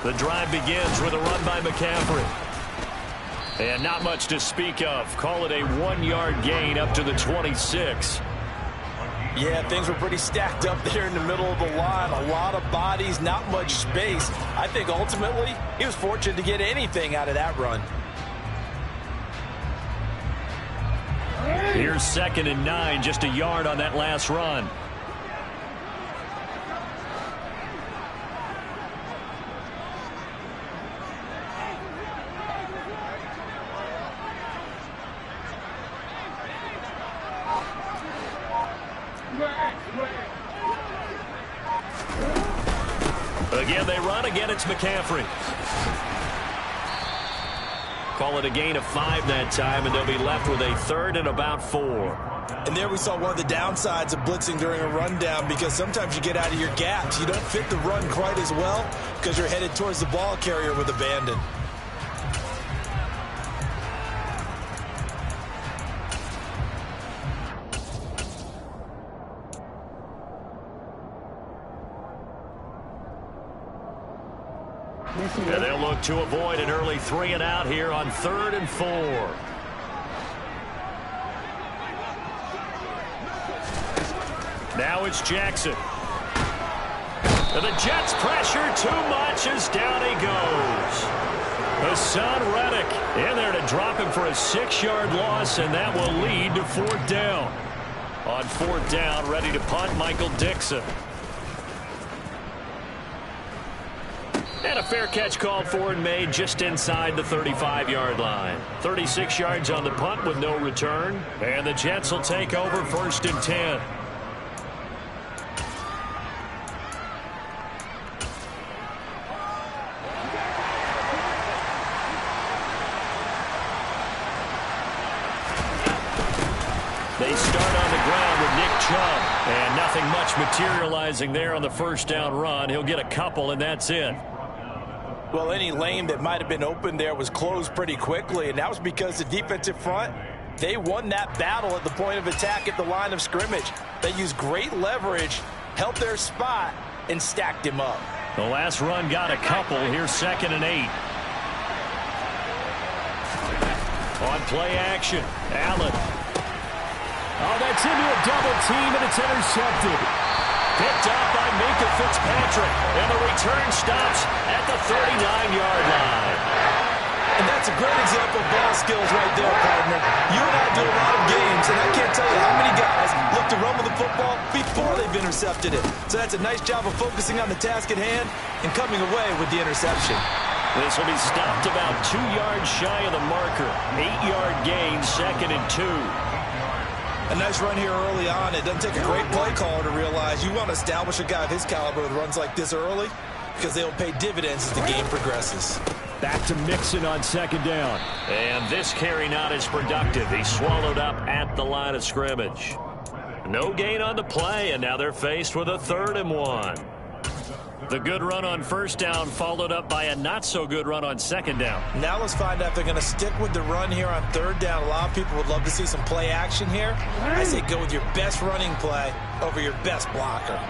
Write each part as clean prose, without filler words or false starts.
The drive begins with a run by McCaffrey. And not much to speak of. Call it a 1-yard gain up to the 26. Yeah, things were pretty stacked up there in the middle of the line. A lot of bodies, not much space. I think ultimately he was fortunate to get anything out of that run. Here's 2nd and 9, just a yard on that last run. Again, they run. Again, it's McCaffrey. Call it a gain of 5 that time, and they'll be left with a 3rd and about 4. And there we saw one of the downsides of blitzing during a rundown, because sometimes you get out of your gaps. You don't fit the run quite as well because you're headed towards the ball carrier with abandon. And they'll look to avoid an early 3 and out here on 3rd and 4. Now it's Jackson. And the Jets pressure too much as down he goes. Hassan Reddick in there to drop him for a 6-yard loss, and that will lead to 4th down. On 4th down, ready to punt, Michael Dixon. And a fair catch called for and made just inside the 35-yard line. 36 yards on the punt with no return. And the Jets will take over 1st and 10. They start on the ground with Nick Chubb. And nothing much materializing there on the 1st down run. He'll get a couple, and that's it. Well, any lane that might have been open there was closed pretty quickly, and that was because the defensive front, they won that battle at the point of attack at the line of scrimmage. They used great leverage, held their spot, and stacked him up. The last run got a couple. Here's 2nd and 8. On play action, Allen. Oh, that's into a double team, and it's intercepted. Picked up by Minkah Fitzpatrick, and the return stops at the 39-yard line. And that's a great example of ball skills right there, partner. You and I do a lot of games, and I can't tell you how many guys look to run with the football before they've intercepted it. So that's a nice job of focusing on the task at hand and coming away with the interception. This will be stopped about 2 yards shy of the marker. 8-yard gain, 2nd and 2. A nice run here early on. It doesn't take a great play caller to realize you want to establish a guy of his caliber with runs like this early, because they'll pay dividends as the game progresses. Back to Mixon on 2nd down. And this carry not as productive. He swallowed up at the line of scrimmage. No gain on the play, and now they're faced with a 3rd and 1. The good run on 1st down followed up by a not-so-good run on 2nd down. Now let's find out if they're going to stick with the run here on 3rd down. A lot of people would love to see some play action here. I say go with your best running play over your best blocker.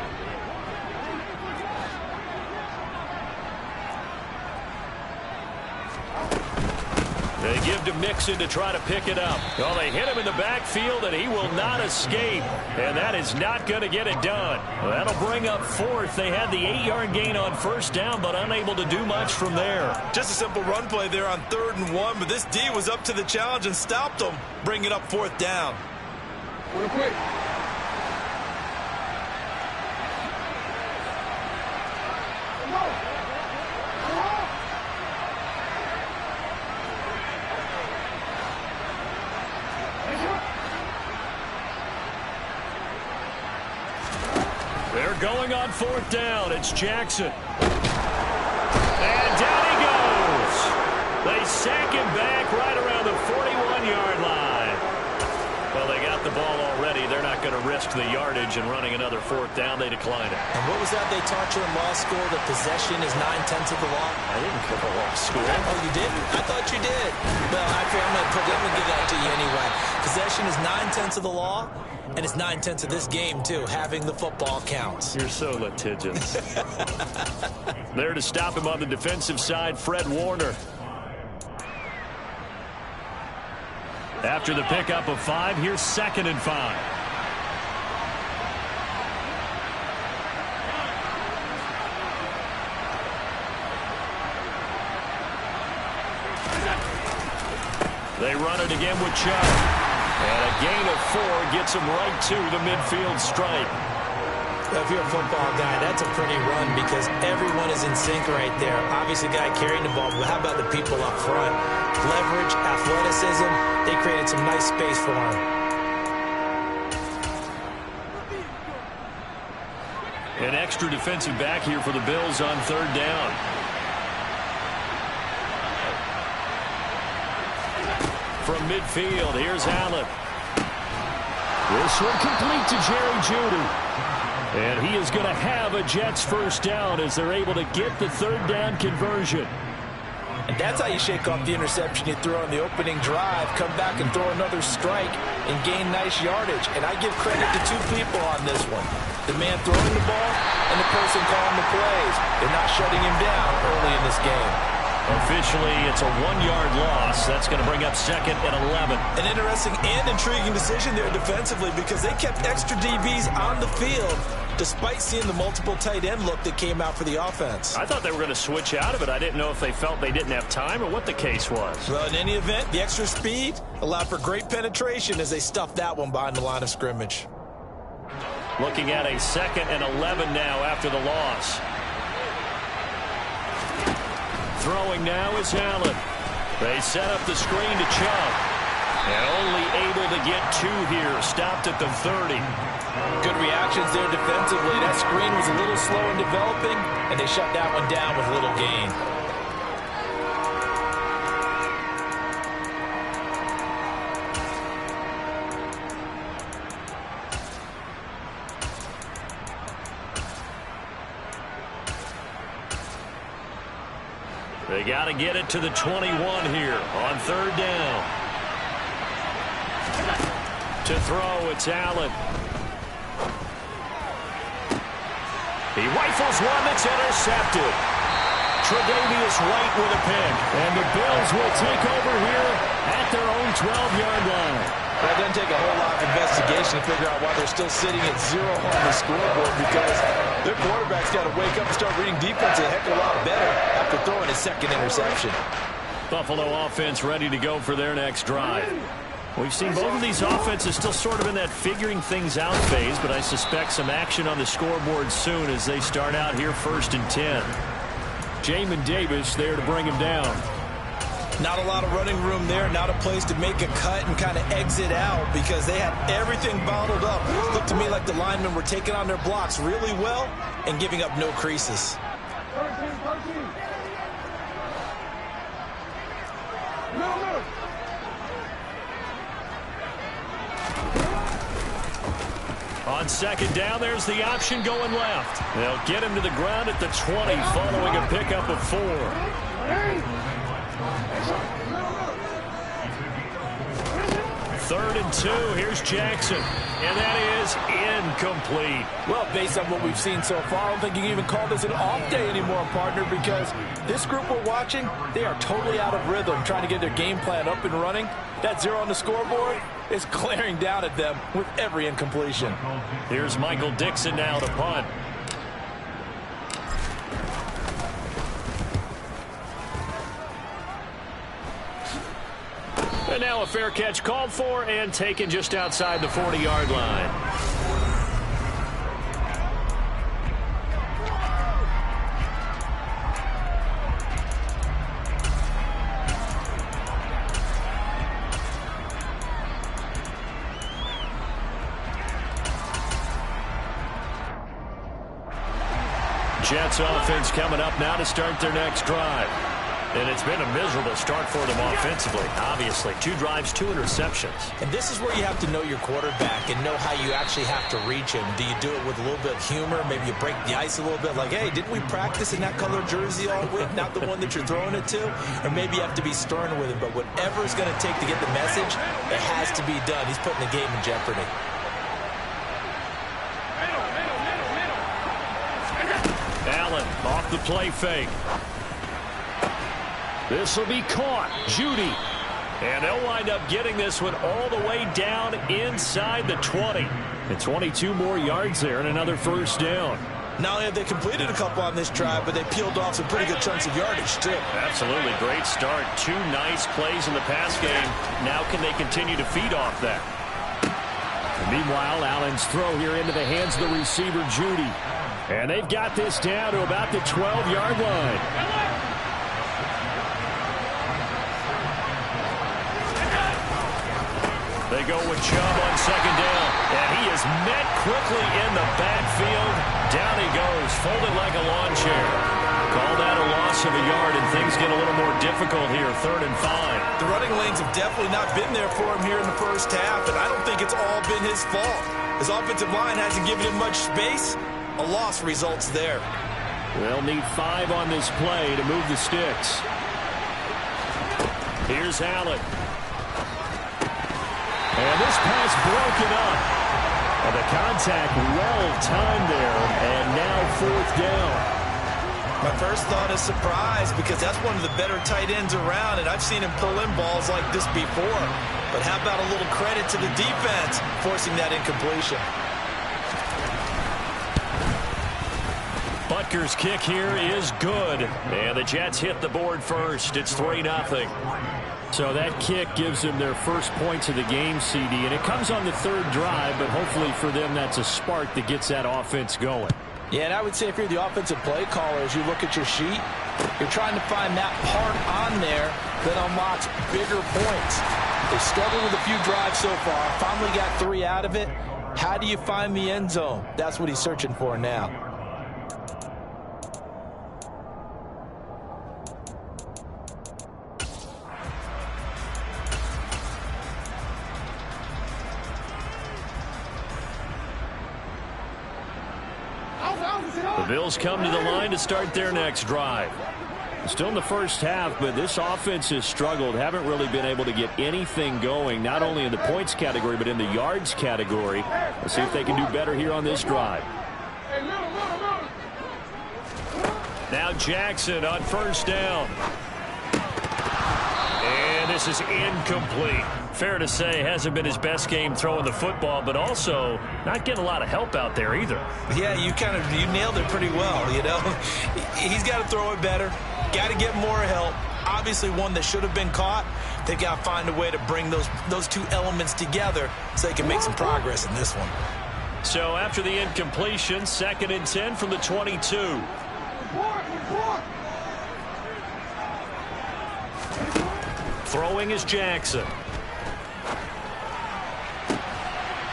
They give to Mixon to try to pick it up. Well, they hit him in the backfield, and he will not escape. And that is not going to get it done. Well, that'll bring up 4th. They had the 8-yard gain on 1st down, but unable to do much from there. Just a simple run play there on 3rd and 1, but this D was up to the challenge and stopped them, bringing up 4th down. Real quick. They're going on 4th down. It's Jackson. And down he goes. They sack him back right around the 41-yard line. Well, they got the ball already. They're not going to risk the yardage and running another 4th down. They decline it. And what was that they taught you in law school, that possession is 9/10 of the law? I didn't go to law school. Oh, you didn't? I thought you did. Well, I'm going to give that to you anyway. Possession possession is 9/10 of the law, and it's 9/10 of this game, too. Having the football counts. You're so litigious. There to stop him on the defensive side, Fred Warner. After the pickup of 5, here's 2nd and 5. They run it again with Chubb. And a gain of 4 gets him right to the midfield stripe. If you're a football guy, that's a pretty run because everyone is in sync right there. Obviously, the guy carrying the ball, but how about the people up front? Leverage, athleticism, they created some nice space for him. An extra defensive back here for the Bills on 3rd down. From midfield, here's Allen. This one complete to Jerry Jeudy. And he is going to have a Jets first down as they're able to get the 3rd down conversion. And that's how you shake off the interception you throw on the opening drive, come back and throw another strike and gain nice yardage. And I give credit to 2 people on this one. The man throwing the ball and the person calling the plays. They're not shutting him down early in this game. Officially, it's a 1-yard loss. That's going to bring up 2nd and 11. An interesting and intriguing decision there defensively because they kept extra DBs on the field despite seeing the multiple tight end look that came out for the offense. I thought they were going to switch out of it. I didn't know if they felt they didn't have time or what the case was. Well, in any event, the extra speed allowed for great penetration as they stuffed that one behind the line of scrimmage. Looking at a 2nd and 11 now after the loss. Throwing now is Allen. They set up the screen to Chubb. And only able to get 2 here. Stopped at the 30. Good reactions there defensively. That screen was a little slow in developing, and they shut that one down with little gain. They got to get it to the 21 here on 3rd down. To throw, it's Allen. He rifles one that's intercepted. Tre'Davious White with a pick. And the Bills will take over here at their own 12-yard line. Well, it doesn't take a whole lot of investigation to figure out why they're still sitting at 0 on the scoreboard because their quarterback's got to wake up and start reading defense a heck of a lot better after throwing his 2nd interception. Buffalo offense ready to go for their next drive. We've seen both of these offenses still sort of in that figuring things out phase, but I suspect some action on the scoreboard soon as they start out here 1st and 10. Jamin Davis there to bring him down. Not a lot of running room there, not a place to make a cut and kind of exit out because they had everything bottled up. It looked to me like the linemen were taking on their blocks really well and giving up no creases. On 2nd down, there's the option going left. They'll get him to the ground at the 20 following a pickup of 4. 3rd and 2. Here's Jackson. And that is incomplete. Well, based on what we've seen so far, I don't think you can even call this an off day anymore, partner, because this group we're watching, they are totally out of rhythm, trying to get their game plan up and running. That 0 on the scoreboard is glaring down at them with every incompletion. Here's Michael Dixon now to punt. And now a fair catch called for and taken just outside the 40-yard line. Jets offense coming up now to start their next drive. And it's been a miserable start for them offensively, obviously. 2 drives, 2 interceptions. And this is where you have to know your quarterback and know how you actually have to reach him. Do you do it with a little bit of humor? Maybe you break the ice a little bit like, hey, didn't we practice in that color jersey all week? Not the one that you're throwing it to? Or maybe you have to be stern with him. But whatever it's going to take to get the message, it has to be done. He's putting the game in jeopardy. Allen off the play fake. This will be caught. Judy. And they'll wind up getting this one all the way down inside the 20. And 22 more yards there and another first down. Not only have they completed a couple on this drive, but they peeled off some pretty good chunks of yardage, too. Absolutely. Great start. 2 nice plays in the pass game. Now can they continue to feed off that? And meanwhile, Allen's throw here into the hands of the receiver, Judy. And they've got this down to about the 12-yard line. They go with Chubb on second down, and he is met quickly in the backfield. Down he goes, folded like a lawn chair. Call that a loss of a yard, and things get a little more difficult here, 3rd and 5. The running lanes have definitely not been there for him here in the first half, and I don't think it's all been his fault. His offensive line hasn't given him much space. A loss results there. They'll need 5 on this play to move the sticks. Here's Allen. And this pass broken up. And the contact well-timed there, and now 4th down. My first thought is surprise because that's one of the better tight ends around, and I've seen him pull in balls like this before. But how about a little credit to the defense forcing that incompletion? Butker's kick here is good. And the Jets hit the board first. It's 3-0. So that kick gives them their first points of the game, CD. And it comes on the 3rd drive, but hopefully for them that's a spark that gets that offense going. Yeah, and I would say if you're the offensive play caller, as you look at your sheet, you're trying to find that part on there that unlocks bigger points. They struggled with a few drives so far, finally got 3 out of it. How do you find the end zone? That's what he's searching for now. The Bills come to the line to start their next drive. Still in the first half, but this offense has struggled. Haven't really been able to get anything going, not only in the points category, but in the yards category. Let's see if they can do better here on this drive. Now Jackson on first down. And this is incomplete. Fair to say, hasn't been his best game throwing the football, but also not getting a lot of help out there either. Yeah, you nailed it pretty well, you know. He's got to throw it better. Got to get more help. Obviously one that should have been caught. They've got to find a way to bring those 2 elements together so they can make some progress in this one. So after the incompletion, 2nd and 10 from the 22. Throwing is Jackson.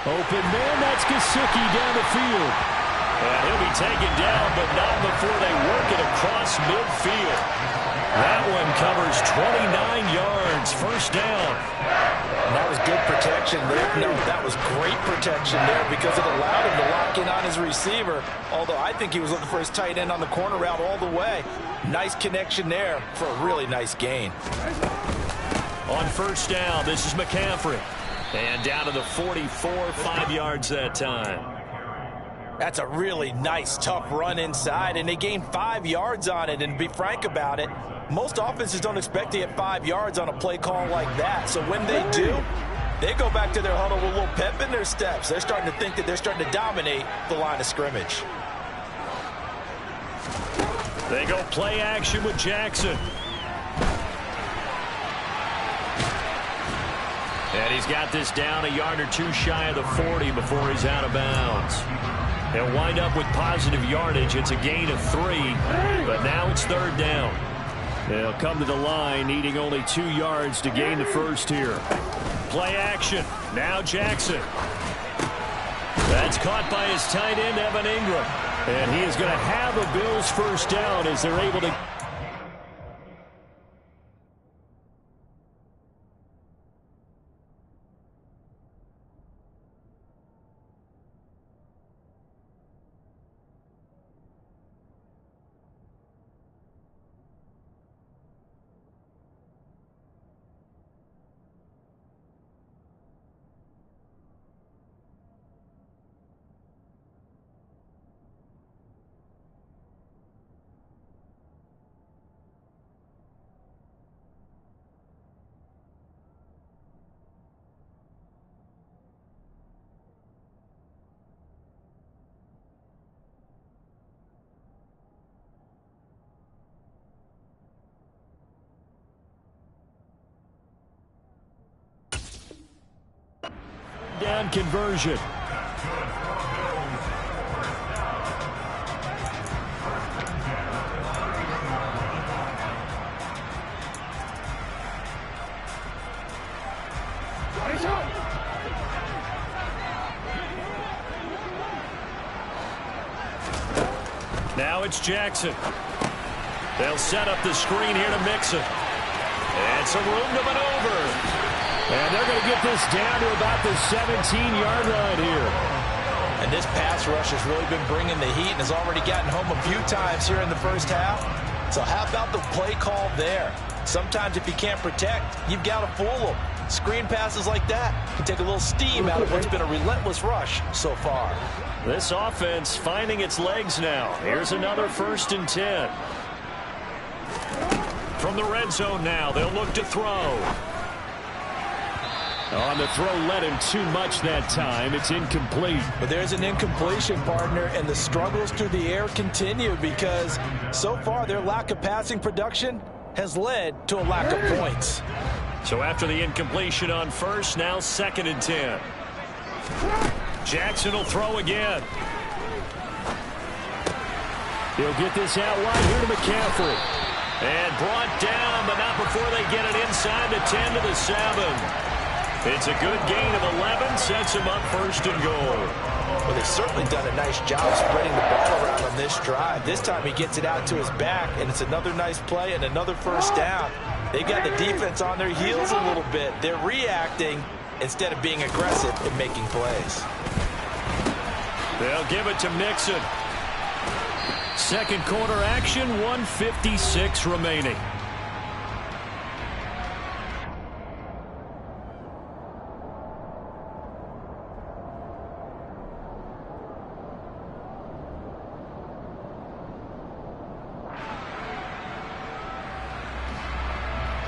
Open man, that's Gesicki down the field. And he'll be taken down, but not before they work it across midfield. That one covers 29 yards, first down. And that was good protection there. No, that was great protection there because it allowed him to lock in on his receiver. Although I think he was looking for his tight end on the corner route all the way. Nice connection there for a really nice gain. On first down, this is McCaffrey. And down to the 44, 5 yards that time. That's a really nice, tough run inside, and they gained 5 yards on it. And to be frank about it, most offenses don't expect to get 5 yards on a play call like that. So when they do, they go back to their huddle with a little pep in their steps. They're starting to think that they're starting to dominate the line of scrimmage. They go play action with Jackson. And he's got this down a yard or 2 shy of the 40 before he's out of bounds. They'll wind up with positive yardage. It's a gain of 3, but now it's 3rd down. They'll come to the line needing only 2 yards to gain the first here. Play action. Now Jackson. That's caught by his tight end, Evan Ingram. And he is going to have a Bills first down as they're able to Down conversion. Now it's Jackson. They'll set up the screen here to Mixon. And some room to maneuver. And they're going to get this down to about the 17-yard line here. And this pass rush has really been bringing the heat and has already gotten home a few times here in the first half. So how about the play call there? Sometimes if you can't protect, you've got to fool them. Screen passes like that can take a little steam out of what's been a relentless rush so far. This offense finding its legs now. Here's another 1st and 10. From the red zone now, they'll look to throw. On the throw, led him too much that time. It's incomplete. But there's an incompletion, partner, and the struggles through the air continue because so far their lack of passing production has led to a lack of points. So after the incompletion on 1st, now 2nd and 10. Jackson will throw again. He'll get this out wide here to McCaffrey. And brought down, but not before they get it inside the 10 to the 7. It's a good gain of 11, sets him up 1st and goal. Well, they've certainly done a nice job spreading the ball around on this drive. This time he gets it out to his back, and it's another nice play and another 1st down. They've got the defense on their heels a little bit. They're reacting instead of being aggressive and making plays. They'll give it to Mixon. 2nd quarter action, 1:56 remaining.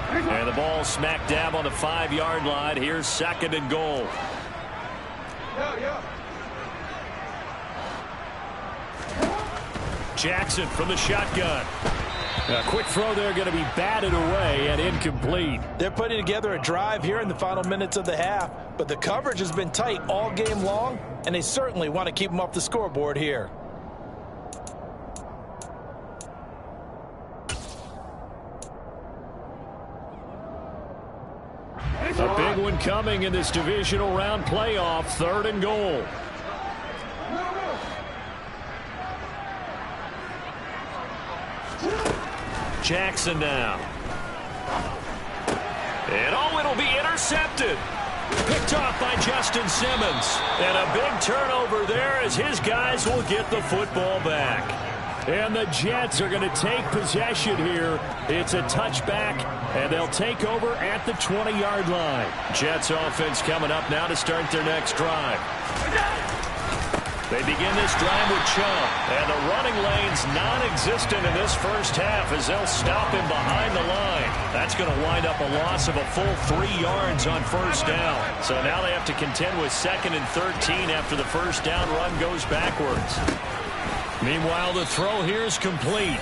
And the ball smack dab on the 5-yard line. Here's 2nd and goal. Jackson from the shotgun. A quick throw there going to be batted away and incomplete. They're putting together a drive here in the final minutes of the half, but the coverage has been tight all game long, and they certainly want to keep them off the scoreboard here. A big one coming in this divisional round playoff. 3rd and goal. Jackson now. And it'll be intercepted. Picked off by Justin Simmons. And a big turnover there as his guys will get the football back. And the Jets are going to take possession here. It's a touchback, and they'll take over at the 20-yard line. Jets offense coming up now to start their next drive. They begin this drive with Chubb, and the running lane's non-existent in this first half as they'll stop him behind the line. That's going to wind up a loss of a full 3 yards on 1st down. So now they have to contend with 2nd and 13 after the 1st down run goes backwards. Meanwhile, the throw here is complete.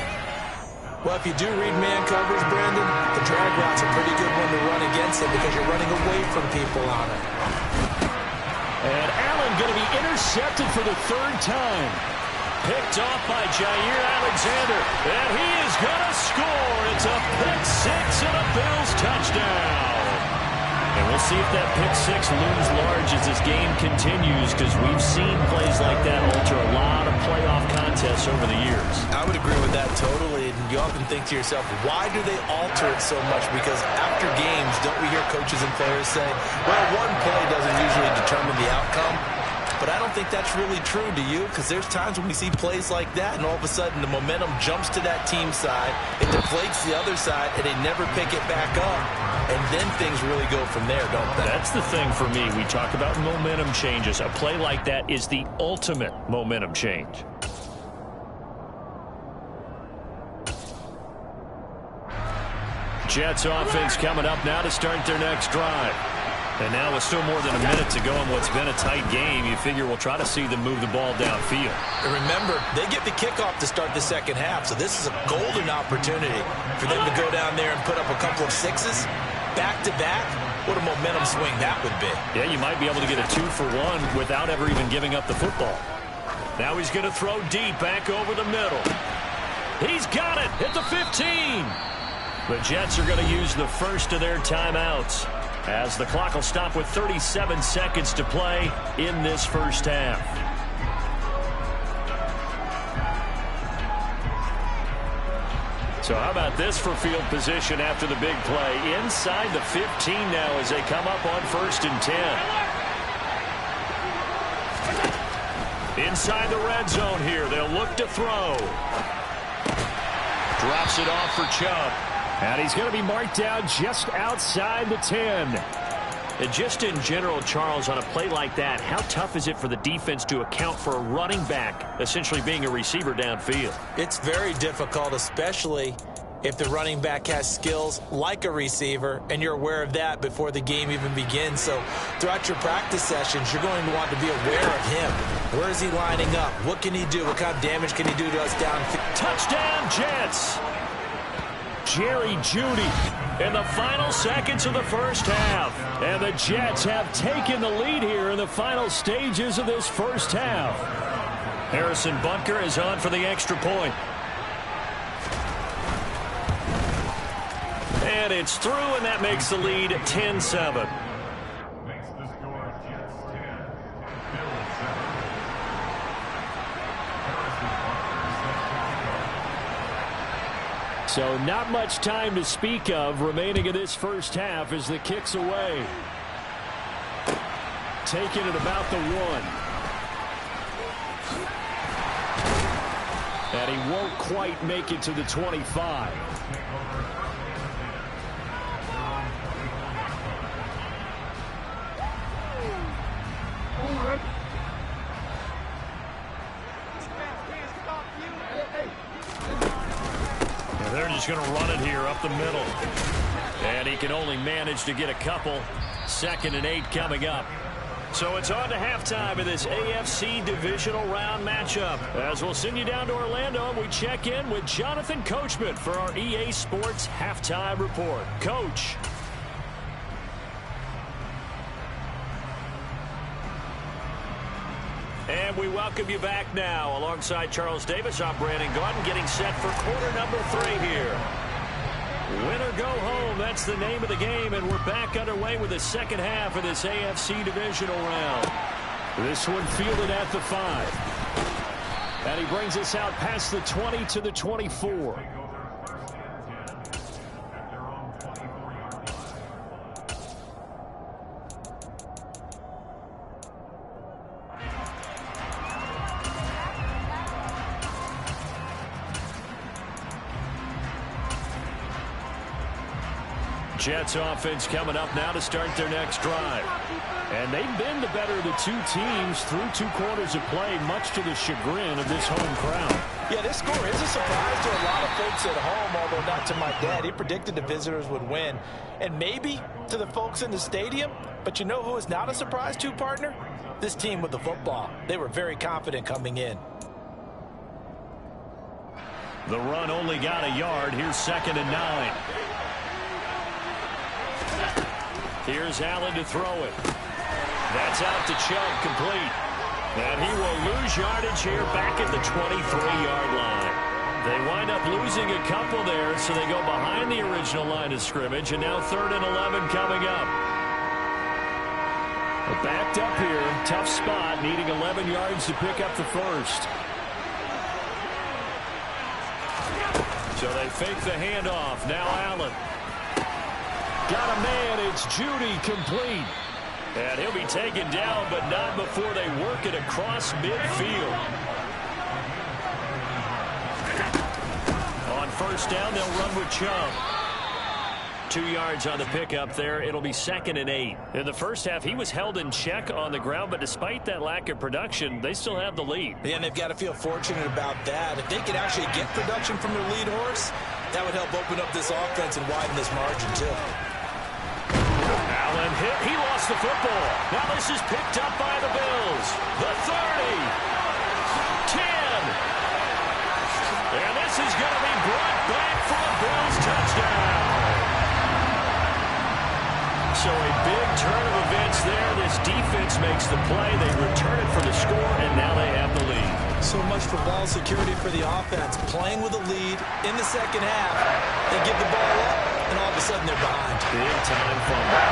Well, if you do read man coverage, Brandon, the drag route's a pretty good one to run against it because you're running away from people on it. And Allen going to be intercepted for the 3rd time. Picked off by Jair Alexander. And he is going to score. It's a pick 6 and a Bills touchdown. And we'll see if that pick 6 looms large as this game continues, because we've seen plays like that alter a lot of playoff contests over the years. I would agree with that totally. And you often think to yourself, why do they alter it so much? Because after games, don't we hear coaches and players say, well, one play doesn't usually determine the outcome? But I don't think that's really true, do you? Because there's times when we see plays like that, and all of a sudden the momentum jumps to that team side, it deflates the other side, and they never pick it back up. And then things really go from there, don't they? That's the thing for me. We talk about momentum changes. A play like that is the ultimate momentum change. Jets offense coming up now to start their next drive. And now with still more than a minute to go in what's been a tight game, you figure we'll try to see them move the ball downfield. And remember, they get the kickoff to start the second half, so this is a golden opportunity for them to go down there and put up a couple of 6s back-to-back What a momentum swing that would be. Yeah, you might be able to get a 2-for-1 without ever even giving up the football. Now he's going to throw deep back over the middle. He's got it at the 15. The Jets are going to use the first of their timeouts as the clock will stop with 37 seconds to play in this first half. So how about this for field position after the big play? Inside the 15 now as they come up on 1st and 10. Inside the red zone here. They'll look to throw. Drops it off for Chubb. And he's going to be marked down just outside the 10. And just in general, Charles, on a play like that, how tough is it for the defense to account for a running back essentially being a receiver downfield? It's very difficult, especially if the running back has skills like a receiver, and you're aware of that before the game even begins. So throughout your practice sessions, you're going to want to be aware of him. Where is he lining up? What can he do? What kind of damage can he do to us downfield? Touchdown, Jets! Jerry Jeudy in the final seconds of the first half. And the Jets have taken the lead here in the final stages of this first half. Harrison Butker is on for the extra point. And it's through, and that makes the lead 10-7. So not much time to speak of remaining in this first half as the kick's away. Taken at about the 1. And he won't quite make it to the 25. They're just going to run it here up the middle. And he can only manage to get a couple. 2nd and 8 coming up. So it's on to halftime of this AFC divisional round matchup. As we'll send you down to Orlando, and we check in with Jonathan Coachman for our EA Sports Halftime Report. Coach. And we welcome you back now. Alongside Charles Davis, I'm Brandon Gaudin, getting set for quarter number 3 here. Win or go home, that's the name of the game, and we're back underway with the second half of this AFC divisional round. This one fielded at the 5. And he brings us out past the 20 to the 24. Jets offense coming up now to start their next drive. And they've been the better of the two teams through 2 quarters of play, much to the chagrin of this home crowd. Yeah, this score is a surprise to a lot of folks at home, although not to my dad. He predicted the visitors would win. And maybe to the folks in the stadium, but you know who is not a surprise to, partner? This team with the football. They were very confident coming in. The run only got a yard. Here's 2nd and 9. Here's Allen to throw it. That's out to Chubb, complete. And he will lose yardage here back at the 23-yard line. They wind up losing a couple there, so they go behind the original line of scrimmage, and now 3rd and 11 coming up. Backed up here, tough spot, needing 11 yards to pick up the first. So they fake the handoff. Now Allen. Got a man. It's Jeudy, complete. And he'll be taken down, but not before they work it across midfield. On 1st down, they'll run with Chubb. 2 yards on the pickup there. It'll be 2nd and 8. In the first half, he was held in check on the ground, but despite that lack of production, they still have the lead. Yeah, and they've got to feel fortunate about that. If they could actually get production from their lead horse, that would help open up this offense and widen this margin, too. Allen hit. He lost the football. Now this is picked up by the Bills. The 30. 10. And this is going to be brought back for a Bills touchdown. So a big turn of events there. This defense makes the play. They return it for the score, and now they have the lead. So much for ball security for the offense. Playing with a lead in the second half. They give the ball up, and all of a sudden they're behind. Big time fumble.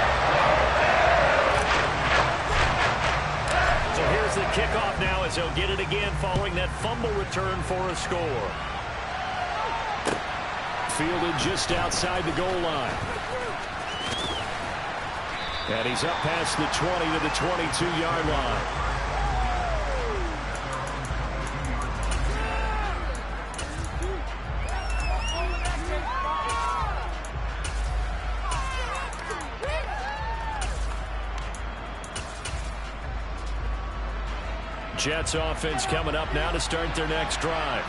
So here's the kickoff now as they'll get it again following that fumble return for a score. Fielded just outside the goal line. And he's up past the 20 to the 22-yard line. Jets offense coming up now to start their next drive.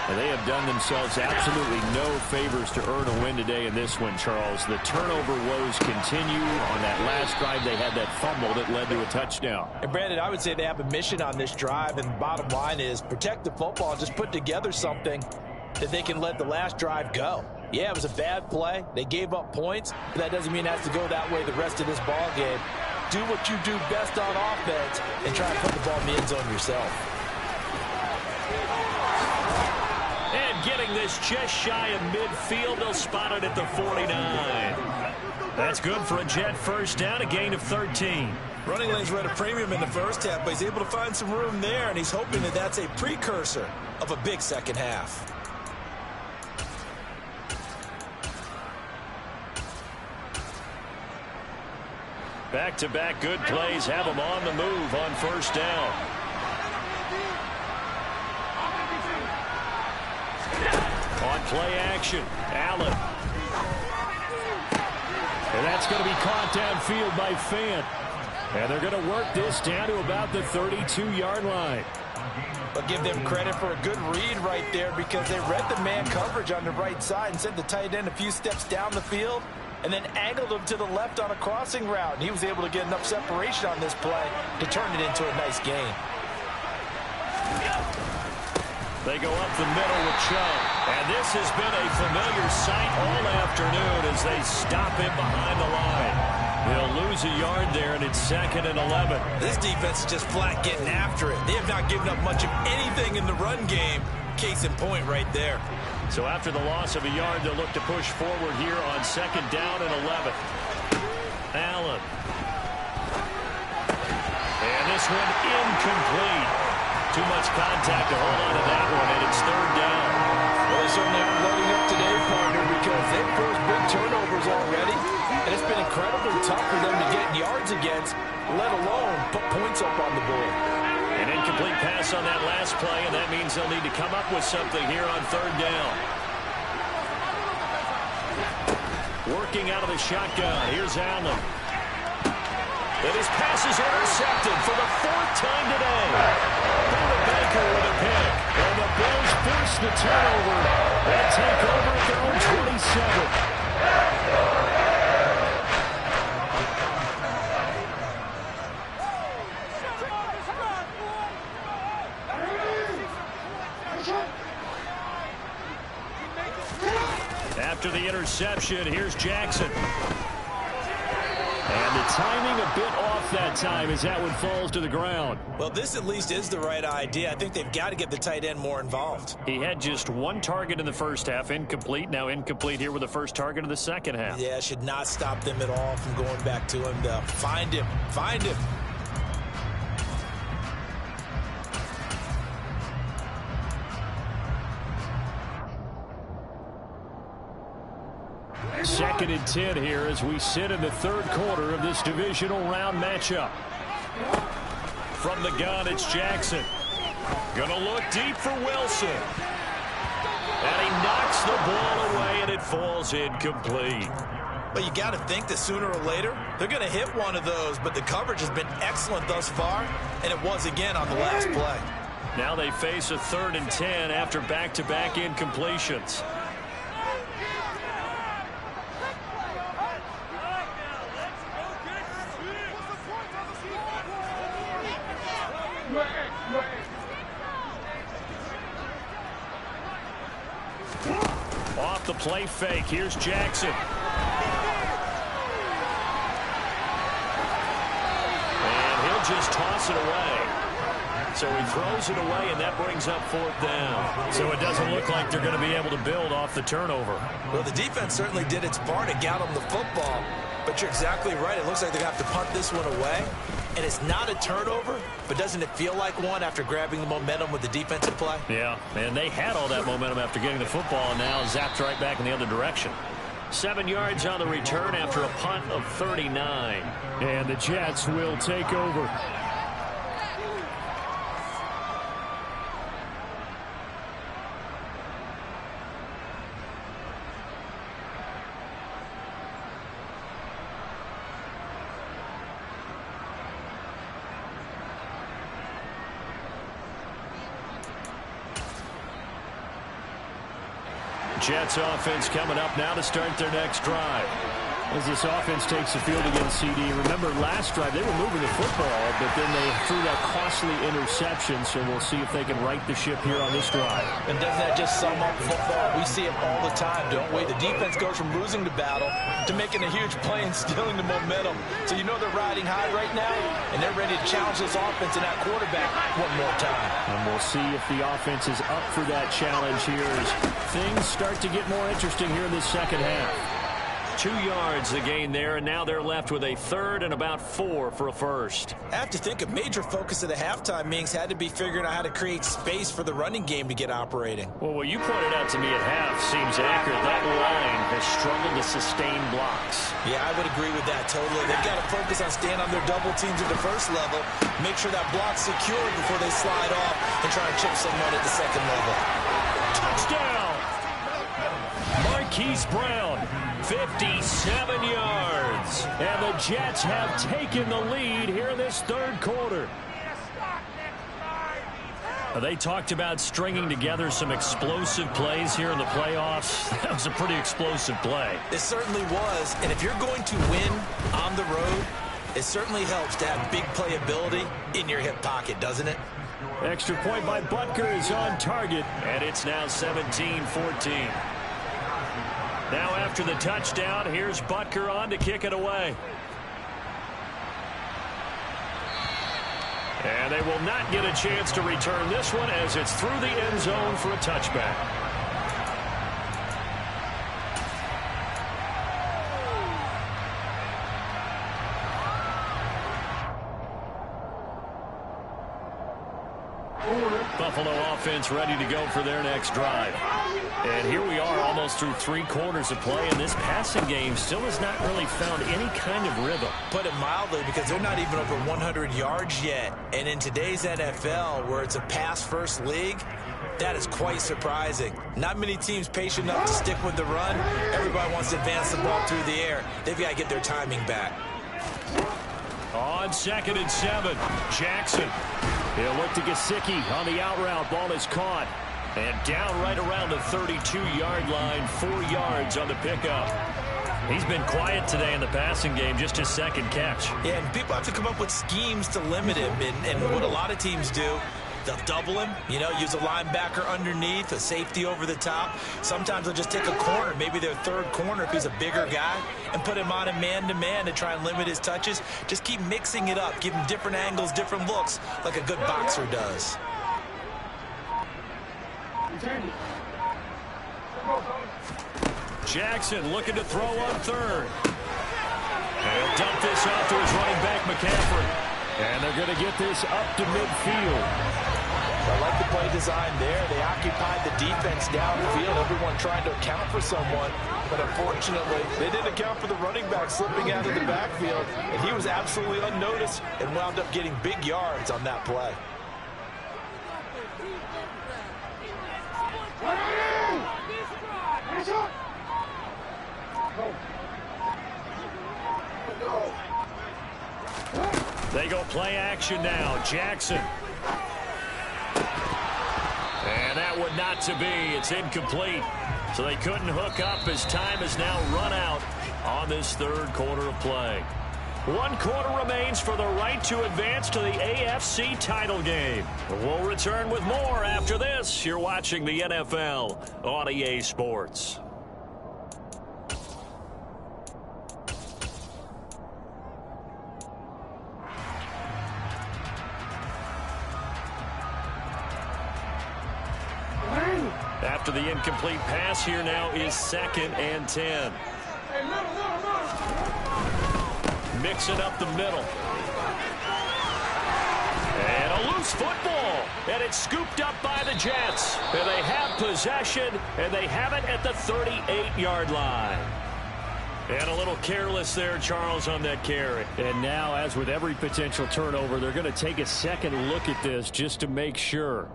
And they have done themselves absolutely no favors to earn a win today in this one, Charles. The turnover woes continue. On that last drive, they had that fumble that led to a touchdown. And Brandon, I would say they have a mission on this drive, and the bottom line is protect the football and just put together something that they can let the last drive go. Yeah, it was a bad play. They gave up points, but that doesn't mean it has to go that way the rest of this ball game. Do what you do best on offense and try to put the ball in the end zone yourself. And getting this just shy of midfield, they'll spot it at the 49. That's good for a Jet first down, a gain of 13. Running lanes were at a premium in the first half, but he's able to find some room there, and he's hoping that that's a precursor of a big second half. Back-to-back good plays have them on the move on first down. On play action, Allen. And that's going to be caught downfield by Fant. And they're going to work this down to about the 32-yard line. But give them credit for a good read right there because they read the man coverage on the right side and sent the tight end a few steps down the field and then angled him to the left on a crossing route. And he was able to get enough separation on this play to turn it into a nice gain. They go up the middle with Chubb. And this has been a familiar sight all afternoon as they stop him behind the line. They'll lose a yard there, and it's 2nd and 11. This defense is just flat getting after it. They have not given up much of anything in the run game. Case in point right there. So after the loss of a yard, they'll look to push forward here on 2nd down and 11. Allen. And this one incomplete. Too much contact to hold on to that one, and it's 3rd down. Well, they certainly aren't loading up today, partner, because they've forced big turnovers already, and it's been incredibly tough for them to get yards against, let alone put points up on the board. An incomplete pass on that last play, and that means they'll need to come up with something here on 3rd down. Working out of the shotgun. Here's Allen. And his pass is intercepted for the 4th time today. Buda Baker with a pick. And the Bills force the turnover. They'll take over at their own 27. After the interception, here's Jackson. And the timing a bit off that time as that one falls to the ground. Well, this at least is the right idea. I think they've got to get the tight end more involved. He had just one target in the first half, incomplete. Now incomplete here with the first target of the second half. Yeah, should not stop them at all from going back to him to find him. Find him. Second and 10 here as we sit in the 3rd quarter of this divisional round matchup. From the gun, it's Jackson. Gonna look deep for Wilson. And he knocks the ball away, and it falls incomplete. But you got to think that sooner or later, they're going to hit one of those, but the coverage has been excellent thus far, and it was again on the last play. Now they face a 3rd and 10 after back-to-back incompletions. Off the play fake, here's Jackson. toss it away. So he throws it away, and that brings up 4th down. So it doesn't look like they're going to be able to build off the turnover. Well, the defense certainly did its part to get them the football. But you're exactly right. It looks like they're going to have to punt this one away. And it's not a turnover, but doesn't it feel like one after grabbing the momentum with the defensive play? Yeah, and they had all that momentum after getting the football, and now zapped right back in the other direction. 7 yards on the return after a punt of 39. And the Jets will take over. Jets offense coming up now to start their next drive. As this offense takes the field against CD. Remember, last drive they were moving the football, but then they threw that costly interception, so we'll see if they can right the ship here on this drive. And doesn't that just sum up football? We see it all the time, don't we? The defense goes from losing the battle to making a huge play and stealing the momentum. So you know they're riding high right now, and they're ready to challenge this offense and that quarterback one more time. And we'll see if the offense is up for that challenge here as things start to get more interesting here in this second half. 2 yards the gain there, and now they're left with a 3rd and about 4 for a first. I have to think a major focus of the halftime meetings had to be figuring out how to create space for the running game to get operating. Well, what you pointed out to me at half seems accurate. That line has struggled to sustain blocks. Yeah, I would agree with that totally. They've got to focus on staying on their double teams at the first level, make sure that block's secured before they slide off and try and chip someone at the second level. Touchdown! Marquise Brown. 57 yards. And the Jets have taken the lead here in this 3rd quarter. They talked about stringing together some explosive plays here in the playoffs. That was a pretty explosive play. It certainly was. And if you're going to win on the road, it certainly helps to have big playability in your hip pocket, doesn't it? Extra point by Butker is on target. And it's now 17-14. Now after the touchdown, here's Butker on to kick it away. And they will not get a chance to return this one as it's through the end zone for a touchback. Buffalo offense ready to go for their next drive. And here we are almost through 3 quarters of play, and this passing game still has not really found any kind of rhythm. Put it mildly, because they're not even over 100 yards yet. And in today's NFL, where it's a pass-first league, that is quite surprising. Not many teams patient enough to stick with the run. Everybody wants to advance the ball through the air. They've got to get their timing back. On 2nd and 7, Jackson. He'll look to Gesicki on the out route. Ball is caught. And down right around the 32-yard line, 4 yards on the pickup. He's been quiet today in the passing game, just his 2nd catch. Yeah, and people have to come up with schemes to limit him. And what a lot of teams do, they'll double him, you know, use a linebacker underneath, a safety over the top. Sometimes they'll just take a corner, maybe their 3rd corner if he's a bigger guy, and put him on a man-to-man to try and limit his touches. Just keep mixing it up, give him different angles, different looks, like a good boxer does. Jackson looking to throw on 3rd. And he'll dump this off to his running back, McCaffrey. And they're going to get this up to midfield. I like the play design there. They occupied the defense downfield, everyone trying to account for someone. But unfortunately, they didn't account for the running back slipping out of the backfield. And he was absolutely unnoticed and wound up getting big yards on that play. They go play action now. Jackson. And that would not to be. It's incomplete. So they couldn't hook up as time has now run out on this 3rd quarter of play. 1 quarter remains for the right to advance to the AFC title game. We'll return with more after this. You're watching the NFL on EA Sports. After the incomplete pass, here now is 2nd and 10. Mixing up the middle. And a loose football. And it's scooped up by the Jets. And they have possession, and they have it at the 38-yard line. And a little careless there, Charles, on that carry. And now, as with every potential turnover, they're going to take a second look at this just to make sure.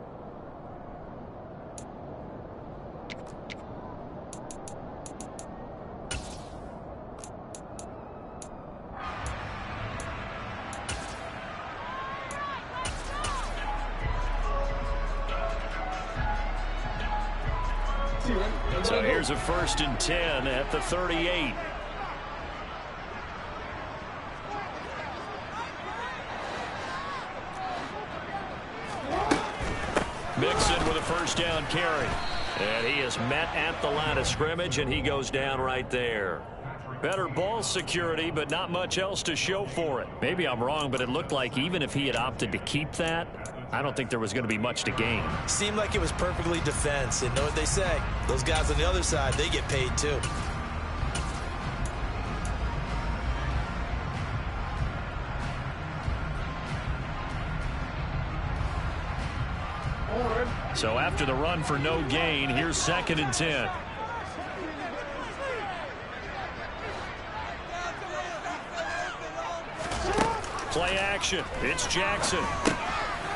So here's a 1st and 10 at the 38. Mixon with a 1st down carry. And he is met at the line of scrimmage, and he goes down right there. Better ball security, but not much else to show for it. Maybe I'm wrong, but it looked like even if he had opted to keep that, I don't think there was going to be much to gain. Seemed like it was perfectly defense. And know what they say? Those guys on the other side, they get paid too. So after the run for no gain, here's 2nd and 10. Play action. It's Jackson.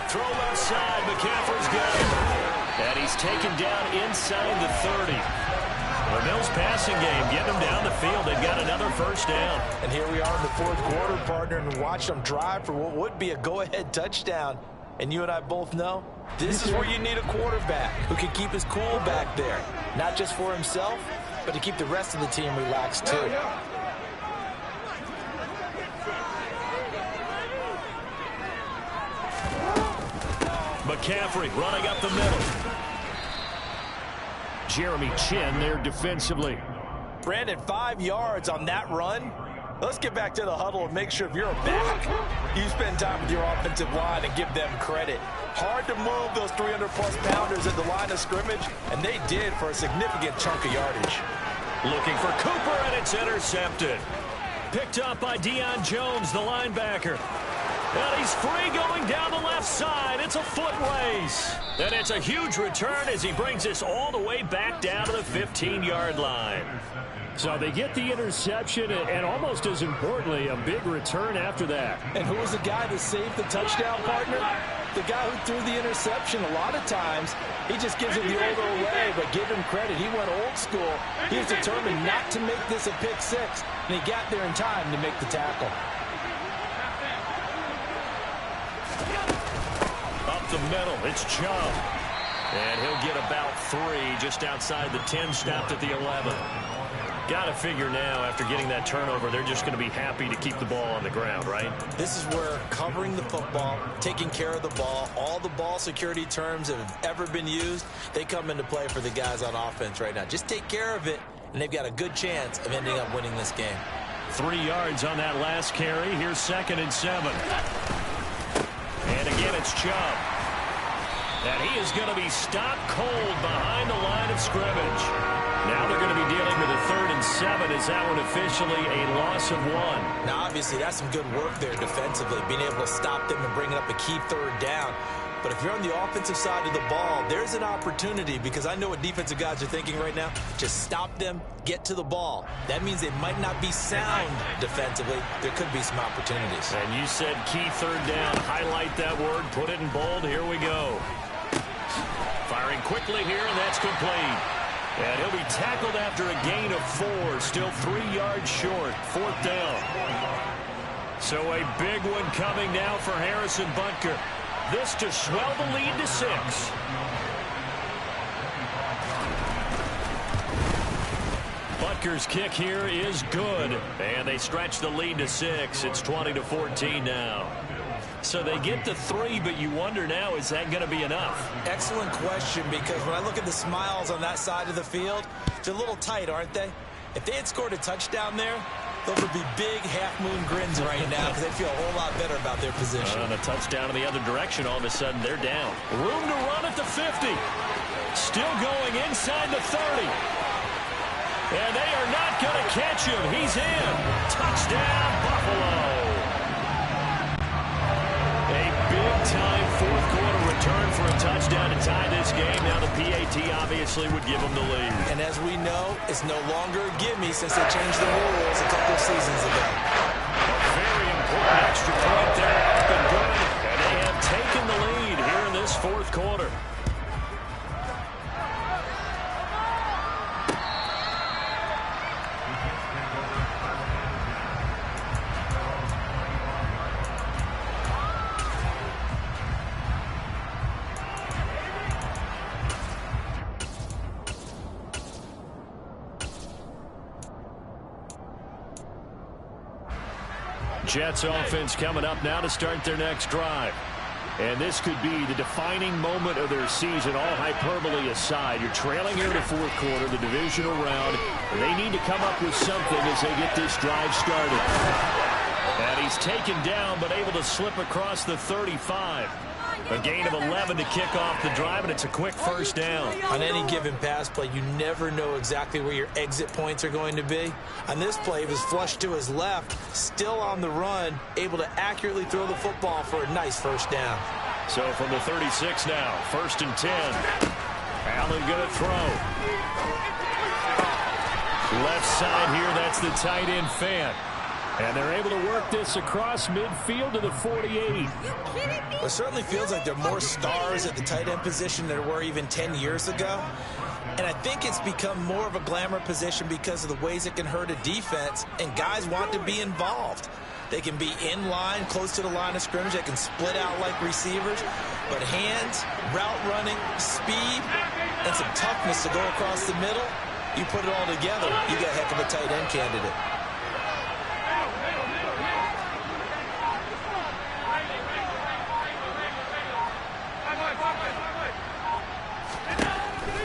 Throw left side. McCaffrey's got it. And he's taken down inside the 30. The Bills passing game, getting them down the field. They've got another 1st down. And here we are in the 4th quarter, partner, and watch them drive for what would be a go-ahead touchdown. And you and I both know this is where you need a quarterback who can keep his cool back there. Not just for himself, but to keep the rest of the team relaxed too. McCaffrey running up the middle. Jeremy Chin there defensively. Brandon, 5 yards on that run. Let's get back to the huddle and make sure if you're a back, you spend time with your offensive line and give them credit. Hard to move those 300-plus pounders at the line of scrimmage, and they did for a significant chunk of yardage. Looking for Cooper, and it's intercepted. Picked up by Deion Jones, the linebacker. And he's free going down the left side. It's a foot race. And it's a huge return as he brings us all the way back down to the 15-yard line. So they get the interception, and almost as importantly, a big return after that. And who was the guy that saved the touchdown, partner? The guy who threw the interception. A lot of times, he just gives it the older way, but give him credit. He went old school. He was determined not to make this a pick six, and he got there in time to make the tackle. Up the middle, it's Chubb. And he'll get about 3 just outside the 10, stopped at the 11. Got to figure now, after getting that turnover, they're just going to be happy to keep the ball on the ground, right? This is where covering the football, taking care of the ball, all the ball security terms that have ever been used, they come into play for the guys on offense right now. Just take care of it, and they've got a good chance of ending up winning this game. 3 yards on that last carry. Here's 2nd and 7. And again, it's Chubb. And he is going to be stopped cold behind the line of scrimmage. Now they're going to be dealing with a 3rd and 7. Is that one officially a loss of 1? Now, obviously, that's some good work there defensively, being able to stop them and bring up a key 3rd down. But if you're on the offensive side of the ball, there's an opportunity, because I know what defensive guys are thinking right now. Just stop them, get to the ball. That means they might not be sound defensively. There could be some opportunities. And you said key 3rd down. Highlight that word. Put it in bold. Here we go. Firing quickly here, and that's complete. And he'll be tackled after a gain of 4. Still 3 yards short. 4th down. So a big one coming now for Harrison Butker. This to swell the lead to 6. Butker's kick here is good. And they stretch the lead to 6. It's 20-14 now. So they get to 3, but you wonder now, is that going to be enough? Excellent question, because when I look at the smiles on that side of the field, they're a little tight, aren't they? If they had scored a touchdown there, Those would be big half-moon grins right now because they feel a whole lot better about their position. On a touchdown in the other direction, all of a sudden they're down. Room to run at the 50. Still going inside the 30. And they are not going to catch him. He's in. Touchdown, Buffalo. A big-time fourth-quarter return for a touchdown to tie this game. Now the PAT obviously would give them the lead. And as we know, it's no longer a gimme since they changed the rules a couple of seasons ago. A very important extra point there, up and good. And they have taken the lead here in this fourth quarter. Jets offense coming up now to start their next drive. And this could be the defining moment of their season, all hyperbole aside. You're trailing here in the fourth quarter, the divisional round. They need to come up with something as they get this drive started. And he's taken down, but able to slip across the 35. A gain of 11 to kick off the drive, and it's a quick first down. On any given pass play, you never know exactly where your exit points are going to be. On this play, he was flushed to his left, still on the run, able to accurately throw the football for a nice first down. So from the 36 now, 1st and 10. Allen going to throw. Left side here, that's the tight end Fant. And they're able to work this across midfield to the 48. Well, it certainly feels like there are more stars at the tight end position than there were even 10 years ago. And I think it's become more of a glamour position because of the ways it can hurt a defense, and guys want to be involved. They can be in line, close to the line of scrimmage. They can split out like receivers. But hands, route running, speed, and some toughness to go across the middle, you put it all together, you got a heck of a tight end candidate.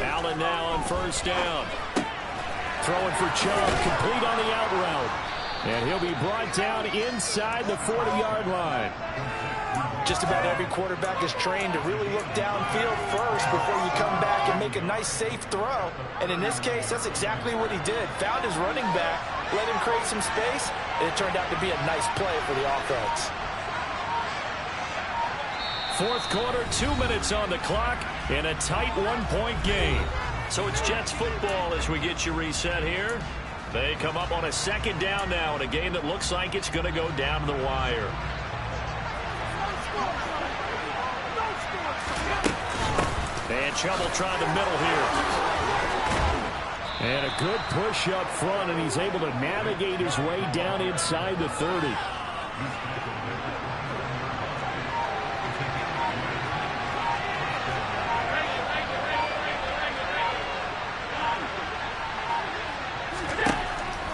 Allen now on first down. Throwing for Chubb, complete on the out route. And he'll be brought down inside the 40-yard line. Just about every quarterback is trained to really look downfield first before you come back and make a nice, safe throw. And in this case, that's exactly what he did. Found his running back, let him create some space, and it turned out to be a nice play for the offense. Fourth quarter, 2 minutes on the clock in a tight one-point game. So it's Jets football as we get you reset here. They come up on a second down now in a game that looks like it's going to go down to the wire. And Chubb will try the middle here. And a good push up front, and he's able to navigate his way down inside the 30.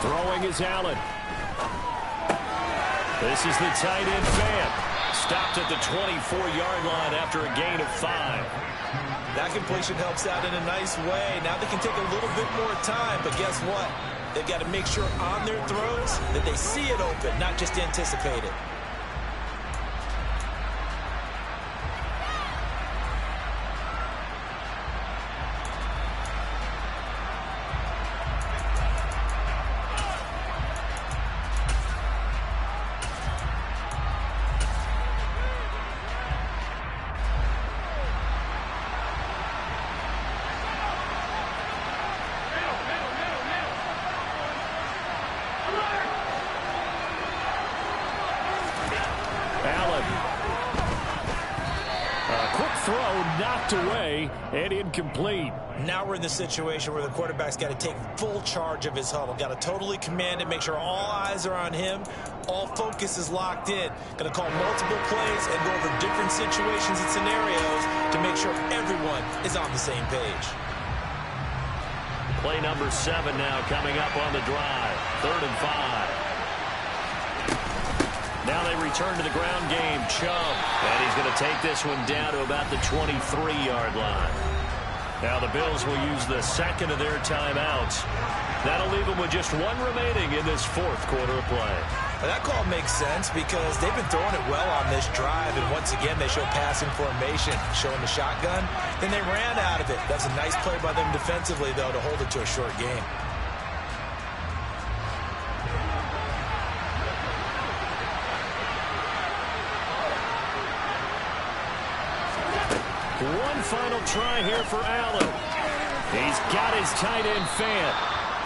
Throwing is Allen. This is the tight end Fant. Stopped at the 24-yard line after a gain of 5. That completion helps out in a nice way. Now they can take a little bit more time, but guess what? They've got to make sure on their throws that they see it open, not just anticipate it. Away and incomplete. Now we're in the situation where the quarterback's got to take full charge of his huddle. Got to totally command it, make sure all eyes are on him. All focus is locked in. Going to call multiple plays and go over different situations and scenarios to make sure everyone is on the same page. Play number 7 now coming up on the drive. 3rd and 5. Now they return to the ground game. Chubb. And he's going to take this one down to about the 23-yard line. Now the Bills will use the second of their timeouts. That'll leave them with just one remaining in this fourth quarter of play. That call makes sense because they've been throwing it well on this drive, and once again they show passing formation, showing the shotgun. Then they ran out of it. That's a nice play by them defensively, though, to hold it to a short game. One final try here for Allen. He's got his tight end Fant.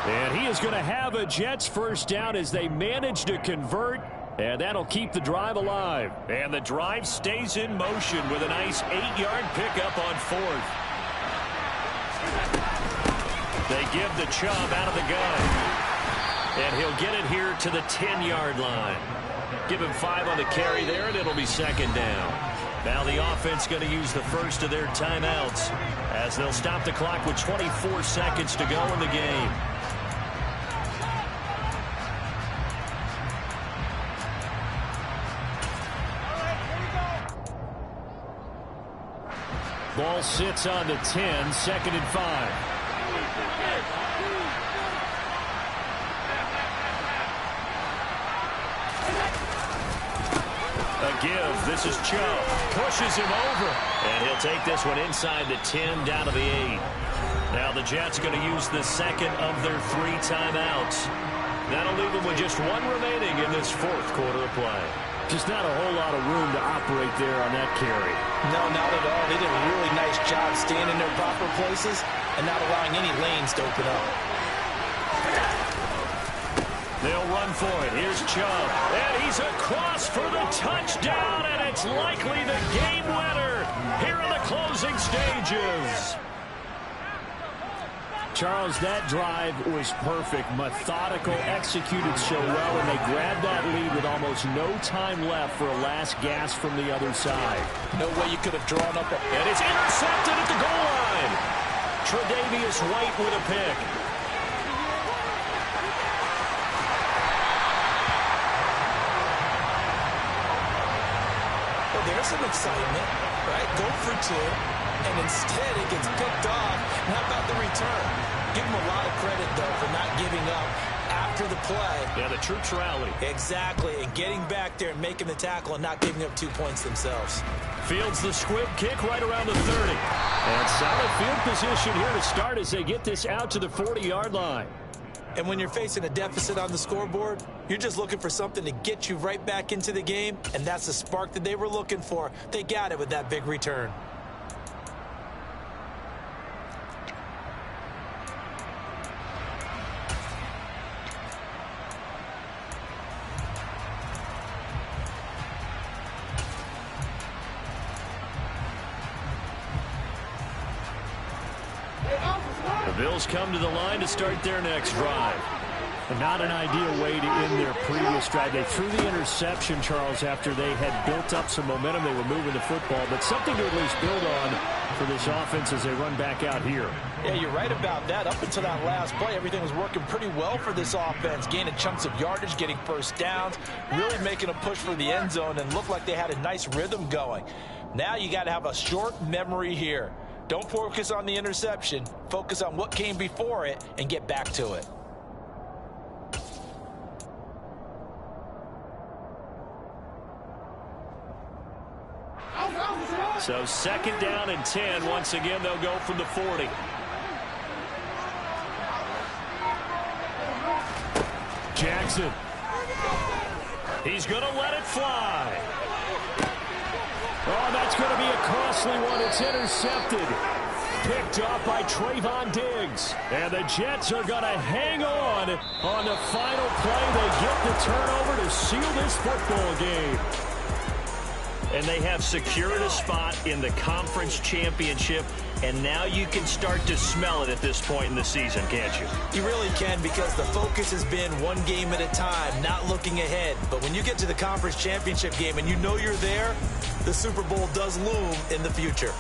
And he is going to have a Jets first down as they manage to convert. And that'll keep the drive alive. And the drive stays in motion with a nice 8-yard pickup on fourth. They give the Chubb out of the gun. And he'll get it here to the 10-yard line. Give him 5 on the carry there, and it'll be second down. Now the offense going to use the first of their timeouts as they'll stop the clock with 24 seconds to go in the game. Ball sits on the 10, second and 5. A give. This is Chubb. Pushes him over. And he'll take this one inside the 10 down to the 8. Now the Jets are going to use the second of their 3 timeouts. That'll leave them with just one remaining in this fourth quarter of play. Just not a whole lot of room to operate there on that carry. No, not at all. They did a really nice job staying in their proper places and not allowing any lanes to open up. They'll run for it. Here's Chubb. And he's across for the touchdown, and it's likely the game winner here in the closing stages. Charles, that drive was perfect, methodical, executed so well, and they grabbed that lead with almost no time left for a last gasp from the other side. No way you could have drawn up a... And it's intercepted at the goal line. Tre'Davious White with a pick. Well, there's some excitement, right? Go for 2. And instead it gets picked off. And how about the return? Give him a lot of credit, though, for not giving up after the play. Yeah, the troops rally. Exactly, and getting back there and making the tackle and not giving up 2 points themselves. Fields the squib kick right around the 30. And solid field position here to start as they get this out to the 40-yard line. And when you're facing a deficit on the scoreboard, you're just looking for something to get you right back into the game, and that's the spark that they were looking for. They got it with that big return. The Bills come to the line to start their next drive. Not an ideal way to end their previous drive. They threw the interception, Charles, after they had built up some momentum. They were moving the football, but something to at least build on for this offense as they run back out here. Yeah, you're right about that. Up until that last play, everything was working pretty well for this offense, gaining chunks of yardage, getting first downs, really making a push for the end zone, and looked like they had a nice rhythm going. Now you got to have a short memory here. Don't focus on the interception. Focus on what came before it and get back to it. So second down and 10. Once again, they'll go from the 40. Jackson. He's going to let it fly. Oh, that's going to be a costly one. It's intercepted. Picked off by Trayvon Diggs. And the Jets are going to hang on the final play. They get the turnover to seal this football game. And they have secured a spot in the conference championship. And now you can start to smell it at this point in the season, can't you? You really can, because the focus has been one game at a time, not looking ahead. But when you get to the conference championship game and you know you're there, the Super Bowl does loom in the future.